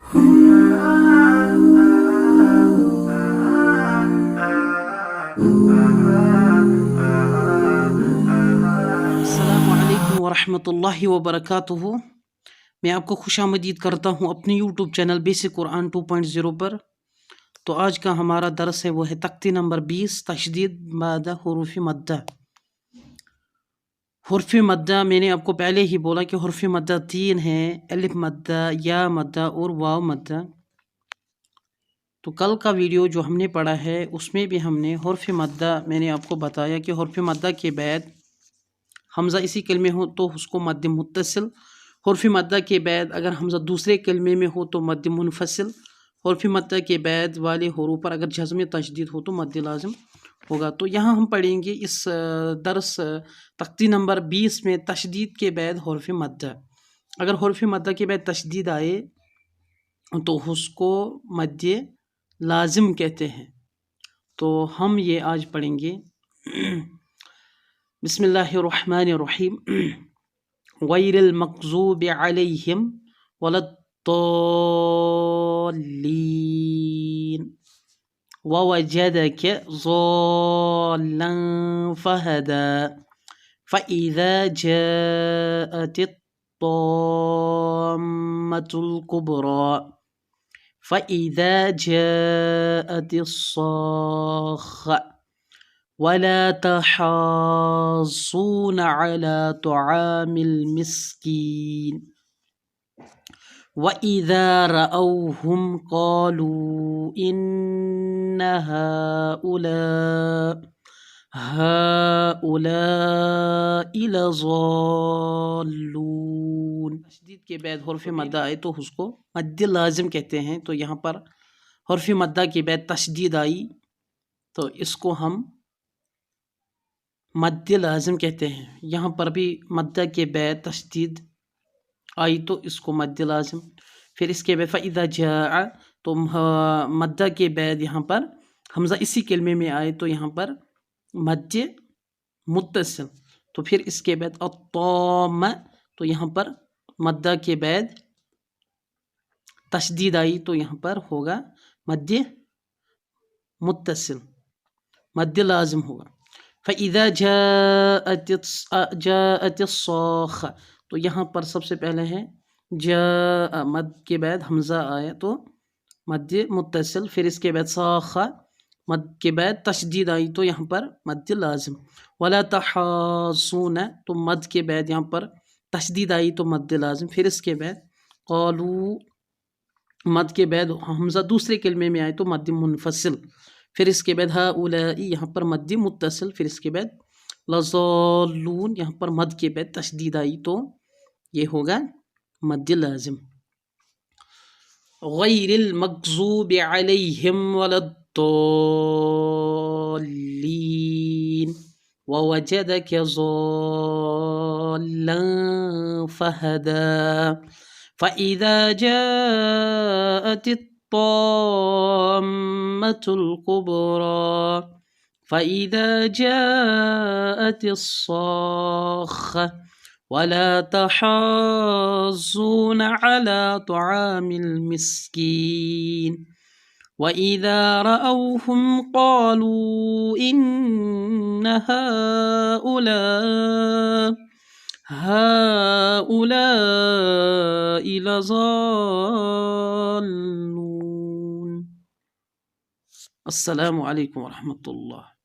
السلام علیکم ورحمۃ اللہ وبرکاتہ۔ میں آپ کو خوش آمدید کرتا ہوں اپنے یوٹیوب چینل بیسک قرآن 2.0 پر۔ تو آج کا ہمارا درس ہے وہ ہے تختی نمبر 20، تشدید بعد حروف مدہ۔ حرف مدہ میں نے آپ کو پہلے ہی بولا کہ حرف مدہ 3 ہیں، الف مدہ، یا مدہ اور واو مدہ۔ تو کل کا ویڈیو جو ہم نے پڑھا ہے اس میں بھی ہم نے حرف مدہ، میں نے آپ کو بتایا کہ حرف مدہ کے بعد حمزہ اسی کلمے ہو تو اس کو مد متصل، حرف مدہ کے بعد اگر حمزہ دوسرے کلمے میں ہو تو مد منفصل، حرف مدہ کے بعد والے حروف پر اگر جزم تشدید ہو تو مد لازم ہوگا۔ تو یہاں ہم پڑھیں گے اس درس تختی نمبر 20 میں تشدید کے بعد حرف مدہ۔ اگر حرف مدہ کے بعد تشدید آئے تو اس کو مد لازم کہتے ہیں۔ تو ہم یہ آج پڑھیں گے۔ بسم اللہ الرحمن الرحیم۔ غیر المغضوب علیہم ولا الضالین ووجدک ضالا فہدا فإذا جاءت الطامة الكبرى فإذا جاءت الصاخة ولا تحاضون على طعام المسكين وإذا رأوهم قالوا إن هؤلاء لضالون۔ تشدید کے بعد حرف مدہ آئے تو اس کو مد لازم کہتے ہیں۔ تو یہاں پر حرف مدہ کے بعد تشدید آئی تو اس کو ہم مد لازم کہتے ہیں۔ یہاں پر بھی مدہ کے بعد تشدید آئی تو اس کو مد لازم۔ پھر اس کے بعد فإذا جاء، تو مدہ کے بعد یہاں پر حمزہ اسی کلمے میں آئے تو یہاں پر مد متصل۔ تو پھر اس کے بعد الطامہ، تو یہاں پر مدہ کے بعد تشدید آئی تو یہاں پر ہوگا مد متصل، مد لازم ہوگا۔ فإذا جاءت الصاخة، تو یہاں پر سب سے پہلے ہے جاء، مد کے بعد حمزہ آیا تو مد متصل، پھر اس کے بعد صاخہ، مد کے بعد تشدید آئی تو یہاں پر مد لازم۔ ولا تحاضون، تو مد کے بعد یہاں پر تشدید آئی تو مد لازم، پھر اس کے بعد قالوا، مد کے بعد حمزہ دوسرے کلمے میں آئے تو مد منفصل، پھر اس کے بعد ہؤلاء، یہاں پر مد متصل، پھر اس کے بعد لضالون، یہاں پر مد کے بعد تشدید آئی تو یہ ہوگا مد لازم۔ غیر المغضوب علیہم ولا الضالین ووجدک ضالا فہدا فإذا جاءت الطامة الكبرى فإذا جاءت الصاخة ولا تحاضون على طعام المسكين وإذا رأوهم قالوا إن هؤلاء لضالون۔ السلام علیکم ورحمۃ اللہ۔